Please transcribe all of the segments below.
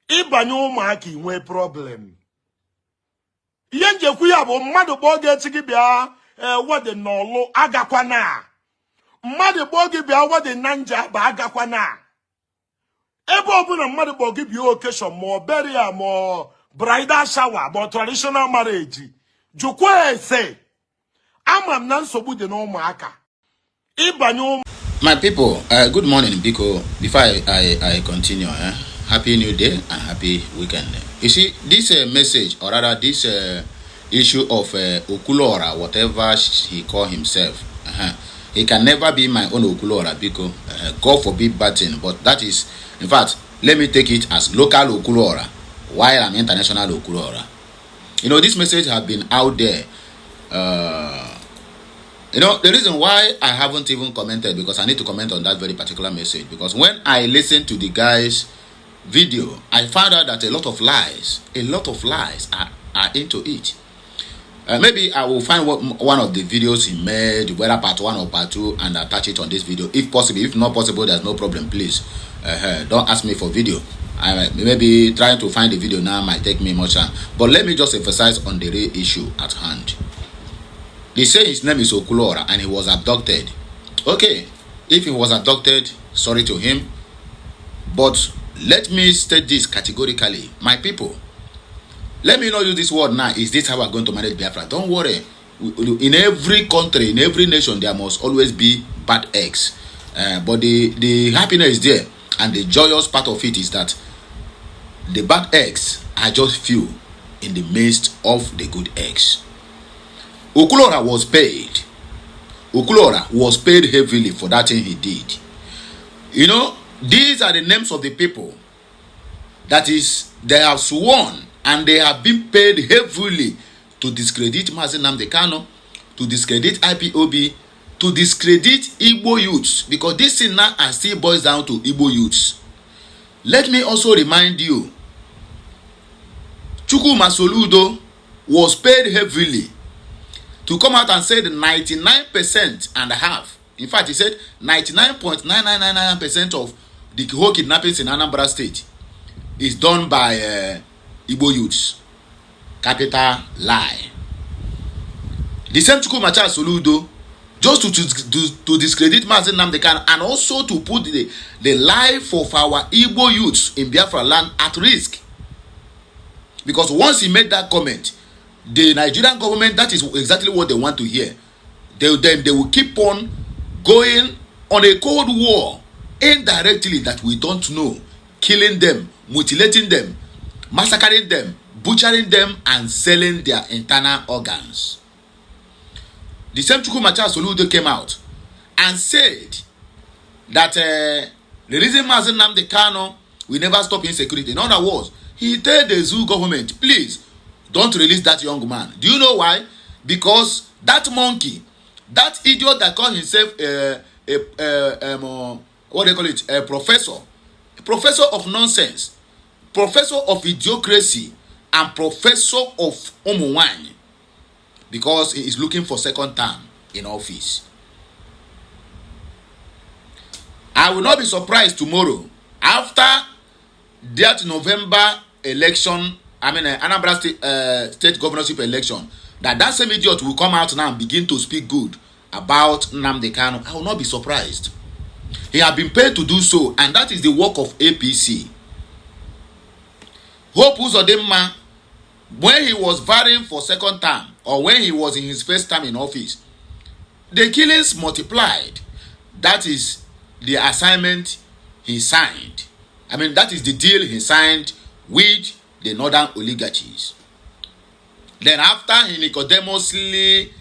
ịbanye ụmụaka inwe problem. Ihe njekwu ya bụ mmadụ kpọọ gị echi gị bịa wede n'ọlụ agakwana. Mmadụ kpọọ gị bịa wede na nja ba agakwana. Ebe ọbụla mmadụ kpọọ gị bịa occasion ma burial ma bridal shower ma traditional marriage. Jukwa ese. Ama m na nsogbu dị n'ụmụaka. Ịbanye My people, good morning, Biko. Before I continue, happy new day and happy weekend. You see, this message, or rather this issue of Okulora, whatever he call himself, he can never be my own Okulora, Biko. God forbid bad thing, but that is, in fact, let me take it as local Okulora, while I'm international Okulora. You know, this message has been out there. You know, the reason why I haven't even commented, because I need to comment on that very particular message, because when I listened to the guy's video, I found out that a lot of lies are into it. Maybe I will find one of the videos he made, whether part 1 or part 2, and attach it on this video, if possible. If not possible, there's no problem, please. Don't ask me for video. I maybe trying to find the video now might take me much time. But let me just emphasize on the real issue at hand. They say his name is Okulora and he was abducted. Okay, if he was abducted, sorry to him. But let me state this categorically. My people, let me not use this word now. Is this how we're going to manage Biafra? Don't worry. In every country, in every nation, there must always be bad eggs. But the happiness is there. And the joyous part of it is that the bad eggs are just few in the midst of the good eggs. Okulora was paid. Okulora was paid heavily for that thing he did. You know, these are the names of the people that is, they have sworn and they have been paid heavily to discredit Mazi Nnamdi Kanu, to discredit IPOB, to discredit Igbo youths, because this thing now still boils down to Igbo youths. Let me also remind you, Chukwuma Soludo was paid heavily to come out and say the 99% and a half. In fact, he said 99.9999% of the whole kidnappings in Anambra State is done by Igbo youths. Capital lie. The same Chukwuma Soludo, just to discredit Mazi Nnamdi Kanu and also to put the life of our Igbo youths in Biafra land at risk. Because once he made that comment, the Nigerian government, that is exactly what they want to hear. They will keep on going on a cold war indirectly that we don't know, killing them, mutilating them, massacring them, butchering them, and selling their internal organs. The same Chukwuma Soludo came out and said that the reason Mazi Nnamdi Kanu will never stop insecurity. In other words, he told the zoo government, please, don't release that young man. Do you know why? Because that monkey, that idiot that calls himself what they call it, a professor of nonsense, professor of idiocracy, and professor of Omuwani, because he is looking for second term in office. I will not be surprised tomorrow after that November election, Anambra state governorship election, that same idiot will come out now and begin to speak good about Nnamdi Kanu. I will not be surprised. He has been paid to do so, and that is the work of APC. Hope Uzodinma, when he was vying for second term, or when he was in his first term in office, the killings multiplied. That is the assignment he signed. That is the deal he signed with the northern oligarchies. Then after he nicodemously,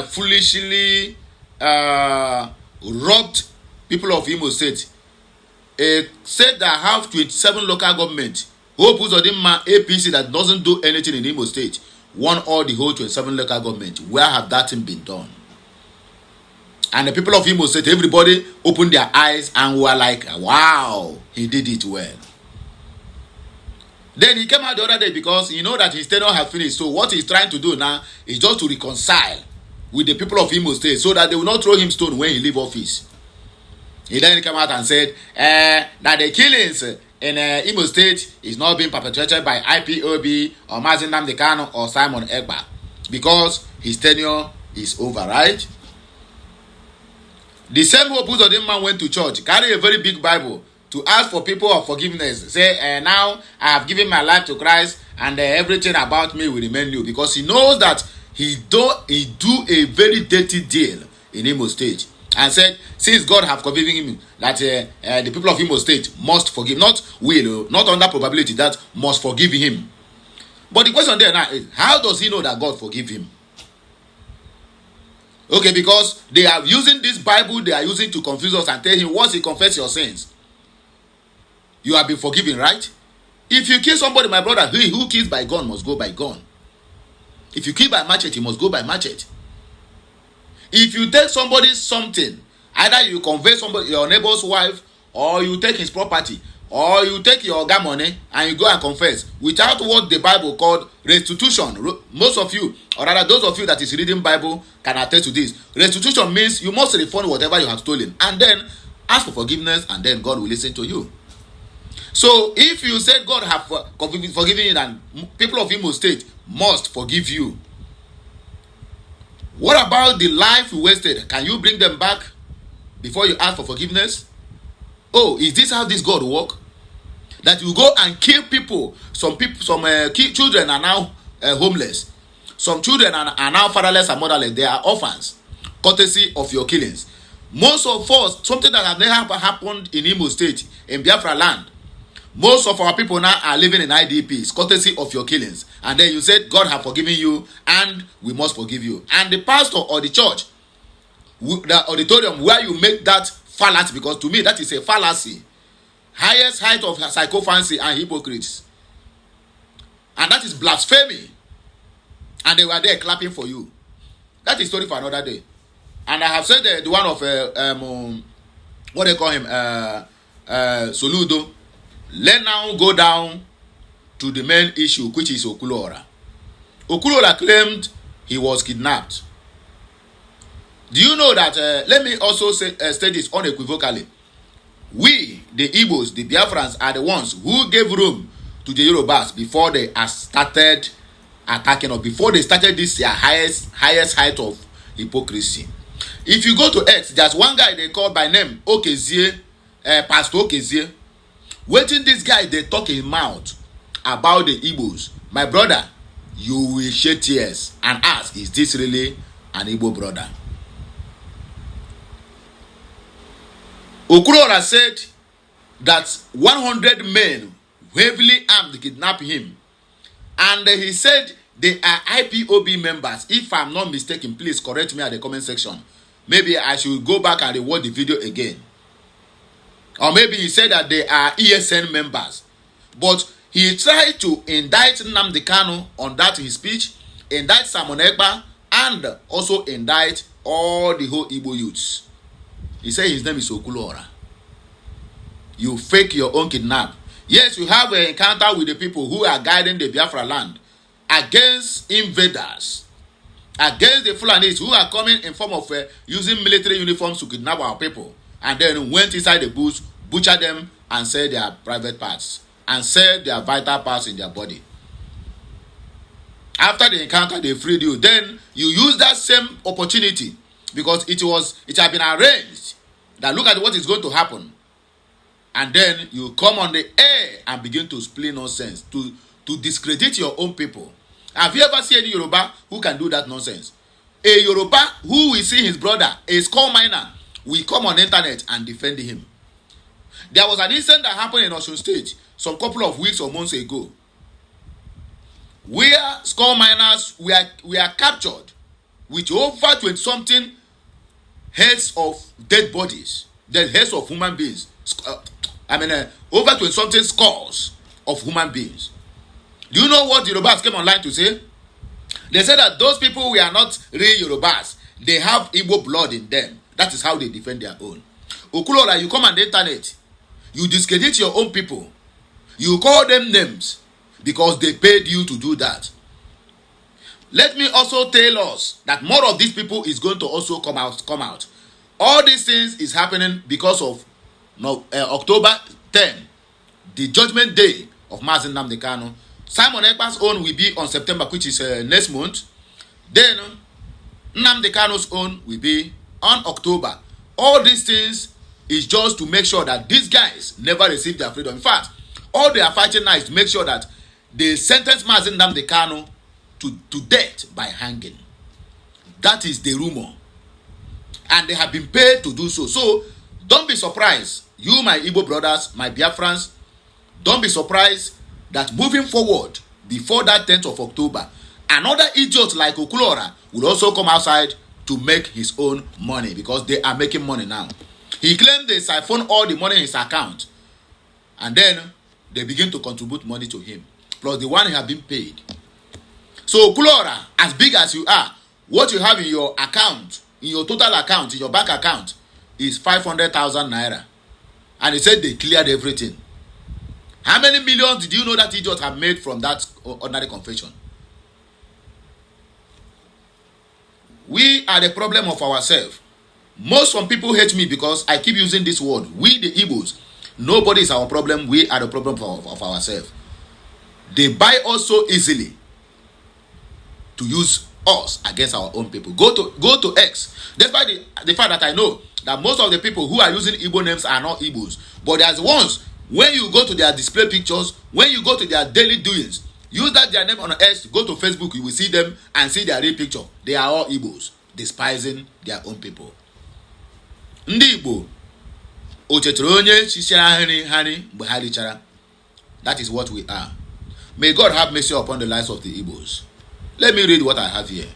foolishly robbed people of Imo State, said that have 27 local government, Hope Uzodinma APC that doesn't do anything in Imo State, won all the whole 27 local government. Where have that thing been done? And the people of Imo State, everybody opened their eyes and were like, wow, he did it well. Then he came out the other day because you know that his tenure has finished. So what he's trying to do now is just to reconcile with the people of Imo State so that they will not throw him stone when he leave office. He then came out and said that the killings in Imo State is not being perpetrated by IPOB or Mazi Nnamdi Kanu or Simon Ekpa because his tenure is over, right? The same Hope Uzodimma went to church, carry a very big Bible to ask for people of forgiveness. Say, now I have given my life to Christ and everything about me will remain new, because he knows that he do a very dirty deal in Imo State, and said since God have forgiven him that the people of Imo State must forgive, not will, not under probability, that must forgive him. But the question there now is, how does he know that God forgive him? Okay, because they are using this Bible, they are using to confuse us and tell him once you confess your sins, you have been forgiven, right? If you kill somebody, my brother, he who kills by gun must go by gun. If you kill by machete, you must go by machete. If you take somebody's something, either you convey somebody, your neighbor's wife, or you take his property, or you take your oga money and you go and confess without what the Bible called restitution. Most of you, or rather those of you that is reading Bible, can attest to this. Restitution means you must refund whatever you have stolen and then ask for forgiveness, and then God will listen to you. So if you said God have forgiven you and people of Imo State must forgive you, what about the life you wasted? Can you bring them back before you ask for forgiveness? Oh, is this how this God work? That you go and kill people. Some children are now homeless. Some children are now fatherless and motherless. They are orphans, courtesy of your killings. Most of us, something that has never happened in Imo State, in Biafra land, most of our people now are living in IDPs, courtesy of your killings. And then you said God have forgiven you and we must forgive you. And the pastor or the church, the auditorium where you make that fallacy, because to me that is a fallacy, highest height of psychophancy and hypocrites, and that is blasphemy, and they were there clapping for you. That is story for another day. And I have said the one of what they call him, Soludo. Let now go down to the main issue, which is Okulora. Okulora claimed he was kidnapped. Do you know that, let me also state this unequivocally, we, the Igbos, the Biafrans, are the ones who gave room to the Yorubas before they started attacking, or before they started this highest height of hypocrisy. If you go to X, there's one guy they call by name Okezie, Pastor Okezie. Waiting this guy, they talk in mouth about the Igbos. My brother, you will shed tears and ask, is this really an Igbo brother? Okurora said that 100 men heavily armed kidnapped him. And he said they are IPOB members. If I'm not mistaken, please correct me at the comment section. Maybe I should go back and rewatch the video again. Or maybe he said that they are ESN members. But he tried to indict Nnamdi Kanu on that his speech, indict Simon Ekpa, and also indict all the whole Igbo youths. He said his name is Okulora. You fake your own kidnap. Yes, you have an encounter with the people who are guiding the Biafra land against invaders, against the Fulanis who are coming in form of using military uniforms to kidnap our people, and then went inside the bush, butchered them, and sell their private parts, and sell their vital parts in their body. After the encounter, they freed you. Then you use that same opportunity, because it had been arranged that look at what is going to happen. And then you come on the air and begin to spread nonsense, to discredit your own people. Have you ever seen any Yoruba who can do that nonsense? A Yoruba who will see his brother, a skull miner, will come on the internet and defend him. There was an incident that happened in Osun State some couple of weeks or months ago, where skull miners were captured with over 20-something heads of dead bodies, the heads of human beings. Over 20-something skulls of human beings. Do you know what the Yorubas came online to say? They said that those people were not real Yorubas. They have Igbo blood in them. That is how they defend their own. Okulora, you come on the internet, you discredit your own people. You call them names because they paid you to do that. Let me also tell us that more of these people is going to also come out. All these things is happening because of October 10, the judgment day of Mazi Nnamdi Kanu. Simon Ekpa's own will be on September, which is next month. Then Nnamdi Kanu's own will be on October. All these things is just to make sure that these guys never receive their freedom. In fact, all they are fighting now is to make sure that they sentence Mazi Nnamdi Kanu to death by hanging. That is the rumor. And they have been paid to do so. So, don't be surprised. You, my Igbo brothers, my Biafrans, don't be surprised that moving forward, before that 10th of October, another idiot like Okora will also come outside to make his own money, because they are making money now. He claimed they siphon all the money in his account, and then they begin to contribute money to him, plus the one he has been paid. So Okora, as big as you are, what you have in your account, in your total account, in your bank account, is 500,000 naira. And he said they cleared everything. How many millions did you know that idiot have made from that ordinary confession? We are the problem of ourselves. Some people hate me because I keep using this word. We the Igbos. Nobody is our problem. We are the problem of ourselves. They buy us so easily to use us against our own people. Go to X. Despite the fact that I know that most of the people who are using Igbo names are not Igbos. But there's ones, when you go to their display pictures, when you go to their daily doings, use that their name on X, go to Facebook, you will see them and see their real picture. They are all Igbos, despising their own people. Ndị Igbo, that is what we are. May God have mercy upon the lives of the Igbos. Let me read what I have here.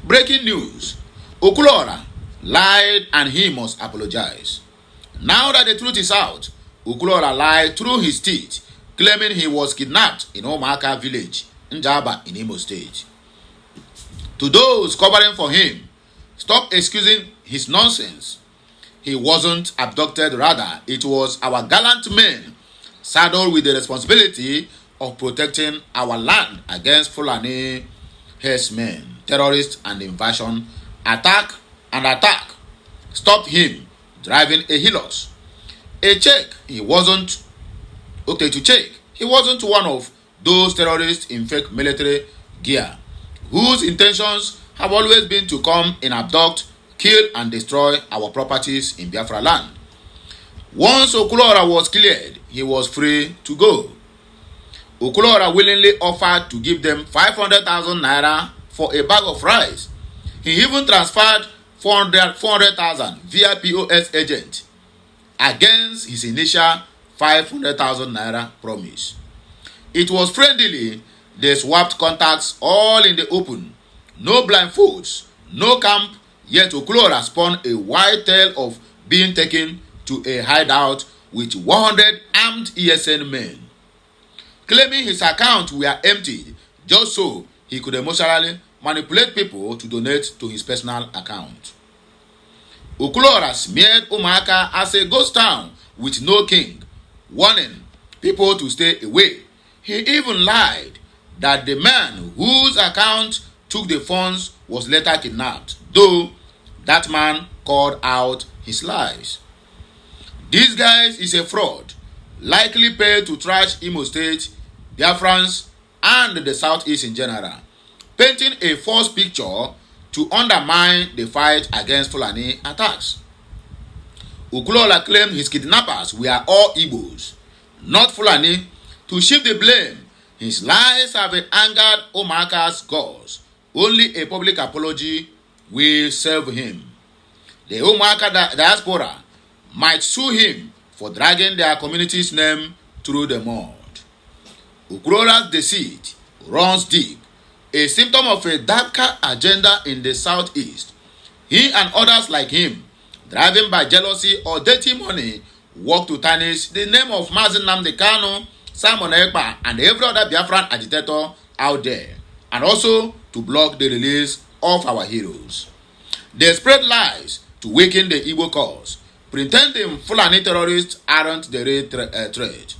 Breaking news. Okora lied and he must apologize. Now that the truth is out, Okora lied through his teeth, claiming he was kidnapped in Omaka village, Njaba in Imo State. To those covering for him, stop excusing his nonsense. He wasn't abducted, rather, it was our gallant men saddled with the responsibility of protecting our land against Fulani herdsmen, terrorists, and invasion. Attack stopped him driving a Hilux. He wasn't one of those terrorists in fake military gear whose intentions have always been to come and abduct, kill, and destroy our properties in Biafra land. Once Okora was cleared, he was free to go. Okora willingly offered to give them 500,000 naira for a bag of rice. He even transferred 400,000 via POS agent against his initial 500,000 naira promise. It was friendly. They swapped contacts all in the open. No blindfolds, no camp, yet Okora spun a wide tale of being taken to a hideout with 100 armed ESN men, claiming his accounts were emptied just so he could emotionally manipulate people to donate to his personal account. Okora smeared Umaka as a ghost town with no king, warning people to stay away. He even lied that the man whose account took the funds was later kidnapped, though that man called out his lies. This guy is a fraud, likely paid to trash Imo State, Biafrans, and the Southeast in general, painting a false picture to undermine the fight against Fulani attacks. Okora claimed his kidnappers were all Igbos, not Fulani, to shift the blame. His lies have angered Omaka's gods. Only a public apology will serve him. The Omaka diaspora might sue him for dragging their community's name through the mud. Okora's deceit runs deep, a symptom of a darker agenda in the Southeast. He and others like him, driven by jealousy or dirty money, work to tarnish the name of Mazi Nnamdi Kanu, Simon Ekpa, and every other Biafran agitator out there, and also to block the release of our heroes. They spread lies to weaken the Igbo cause, pretending Fulani terrorists aren't the real threat.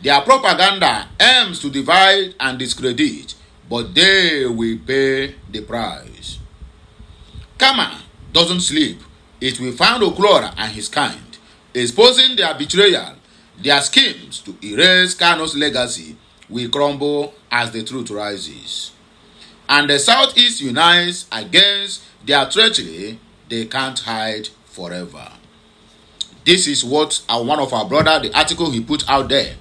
Their propaganda aims to divide and discredit, but they will pay the price. Karma doesn't sleep. It will find Okora and his kind, exposing their betrayal, their schemes to erase Kano's legacy will crumble as the truth rises. And the Southeast unites against their treachery they can't hide forever. This is what one of our brother, the article he put out there.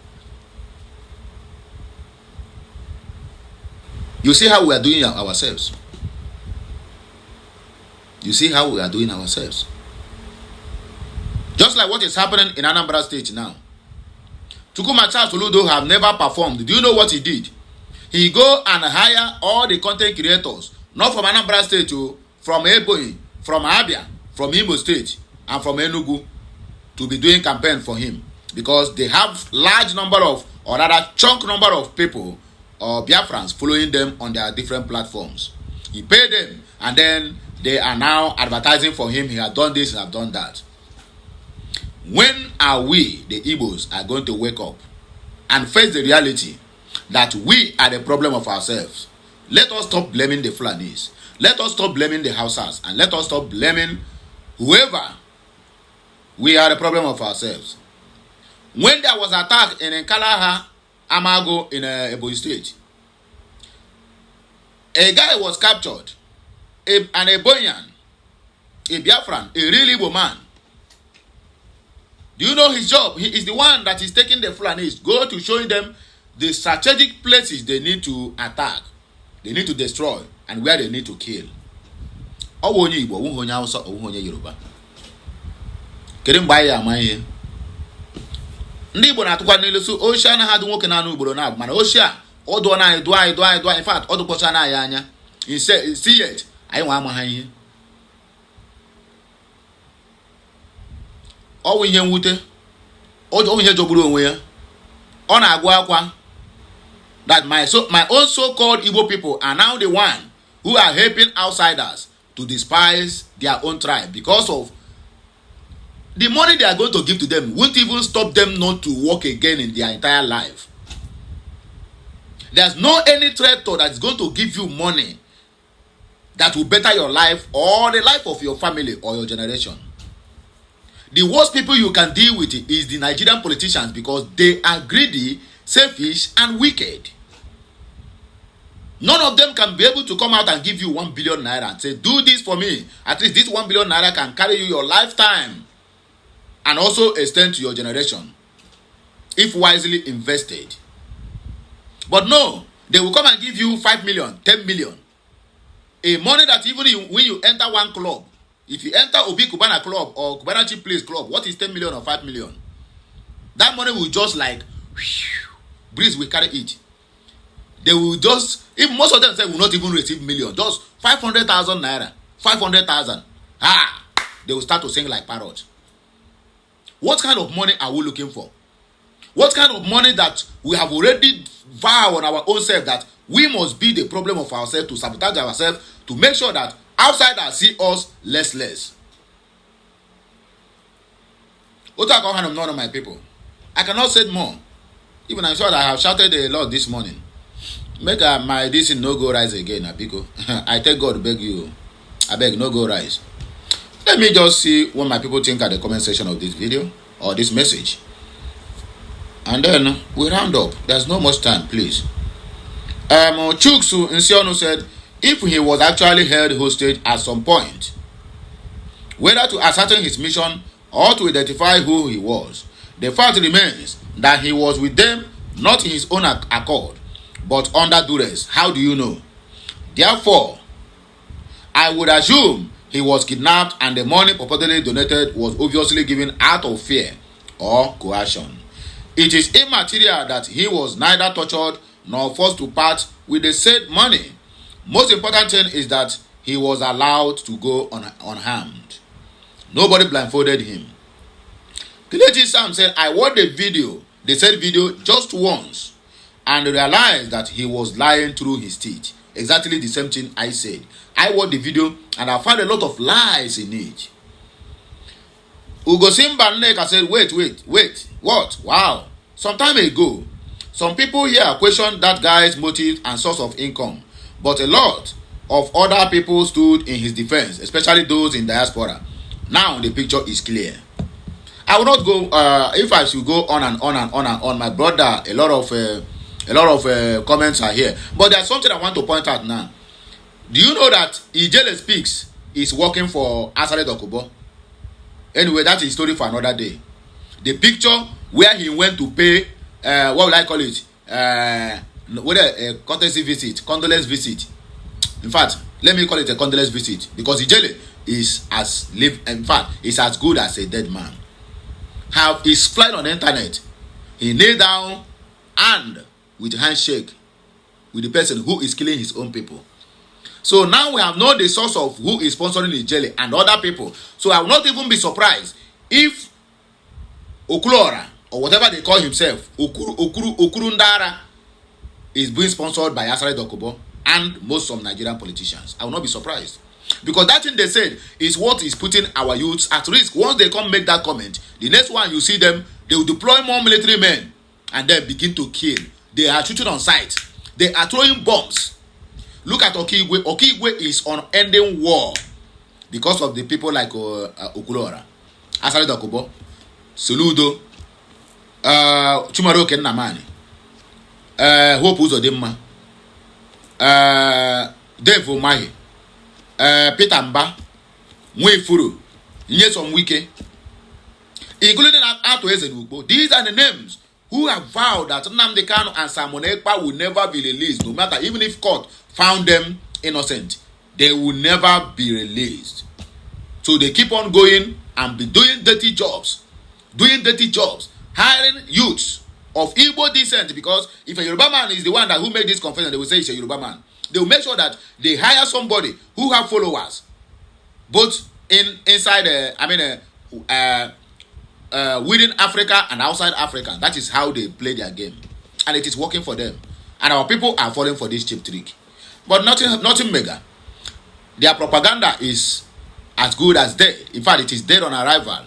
You see how we are doing ourselves. You see how we are doing ourselves. Just like what is happening in Anambra State now. Chukwumacha Soludo have never performed. Do you know what he did? He go and hire all the content creators, not from Anambra State, from Ebonyi, from Abia, from Imo State, and from Enugu, to be doing campaign for him, because they have large number of, or rather chunk number of people or Biafrans following them on their different platforms. He paid them, and then they are now advertising for him. He has done this and have done that. When are we, the Igbos, are going to wake up and face the reality that we are the problem of ourselves? Let us stop blaming the Fulanis. Let us stop blaming the Hausas, and let us stop blaming whoever. We are the problem of ourselves. When there was attack in Nkalaha, Amago in Ebonyi State, a guy was captured, an Ebonyian, a Biafran, a real Igbo man. Do you know his job? He is the one that is taking the Fulanis, go to showing them the strategic places they need to attack, they need to destroy, and where they need to kill. Onye Igbo, onye Hausa, onye Yoruba. Kedu mgbe anyị ama ihe? Ndị Igbo na-atụkwa n'ilu so oshi anaghị adụ nwoke na-anụ ugboro na-abụ, mana oshi a ọ dụọ na anyị dụọ in fact ọ dụkpọcha na anyị anya. See it, anyị nwa ama ha ihe. Ọ wụ ihe mwute, ọ wụ ihe jogburu onwe ya. Ọ na-agụ akwa that my own so-called Igbo people are now the one who are helping outsiders to despise their own tribe, because of the money they are going to give to them won't even stop them not to work again in their entire life. There's no any traitor that is going to give you money that will better your life or the life of your family or your generation. The worst people you can deal with is the Nigerian politicians, because they are greedy, selfish, and wicked. None of them can be able to come out and give you 1 billion naira and say, do this for me. At least this 1 billion naira can carry you your lifetime and also extend to your generation if wisely invested. But no, they will come and give you 5 million, 10 million. A money that even when you enter one club, if you enter Obi Kubana Club or Kubana Chief Place Club, what is 10 million or 5 million? That money will just like, breeze will carry it. They will just, if most of them say will not even receive million, just 500,000 naira, 500,000. They will start to sing like parrots. What kind of money are we looking for? What kind of money that we have already vowed on our own self that we must be the problem of ourselves, to sabotage ourselves, to make sure that outsiders see us less. What I call none of my people. I cannot say more. Even I'm sure that I have shouted a lot this morning. Make my this no go rise again, Abiko. I tell God, beg you. I beg no go rise. Let me just see what my people think at the comment section of this video or this message. And then we round up. There's no much time, please. Chuksu Nsiono said, if he was actually held hostage at some point, whether to ascertain his mission or to identify who he was, the fact remains that he was with them not in his own accord, but under duress. How do you know? Therefore, I would assume he was kidnapped and the money purportedly donated was obviously given out of fear or coercion. It is immaterial that he was neither tortured nor forced to part with the said money. Most important thing is that he was allowed to go unharmed. Nobody blindfolded him. Kelechi Sam said, I watched the video, the said video, just once and realized that he was lying through his teeth. Exactly the same thing I said. I watched the video and I found a lot of lies in it. Ugo Simba Nneka said, wait, what? Wow. Some time ago, some people here questioned that guy's motive and source of income, but a lot of other people stood in his defense, especially those in diaspora. Now the picture is clear. I will not go. If I should go on and on and on and on, my brother, a lot of comments are here. But there's something I want to point out now. Do you know that Ijele Speaks is working for Asare Dokubo? Anyway, that's a story for another day. The picture where he went to pay, what will I call it? Courtesy visit, condolence visit. In fact, let me call it a condolence visit because Ijele is as good as a dead man. He's flying on the internet. He kneel down and with handshake with the person who is killing his own people. So now we have known the source of who is sponsoring Ijele and other people. So I will not even be surprised if Okora or whatever they call himself, Okurundara, is being sponsored by Asare Dokubo and most of Nigerian politicians. I will not be surprised. Because that thing they said is what is putting our youths at risk. Once they come make that comment, the next one you see them, they will deploy more military men and then begin to kill. They are shooting on sight. They are throwing bombs. Look at Okigwe. Okigwe is on ending war because of the people like Okulora, Asare Dokubo, Soludo, Chumaroke Namani, Hope Uzodimma, Dave Omahi, Peter Mba, Mwefuru, Nyesom Wike, including Ato Ezenugbo. These are the names who have vowed that Nnamdi Kanu and Simon Ekpa will never be released, no matter, even if court found them innocent, they will never be released. So they keep on going and be doing dirty jobs, hiring youths of Igbo descent, because if a Yoruba man is the one who made this confession, they will say it's a Yoruba man. They will make sure that they hire somebody who have followers, both inside within Africa and outside Africa. That is how they play their game, and it is working for them. And our people are falling for this cheap trick. But nothing mega. Their propaganda is as good as dead. In fact, it is dead on arrival.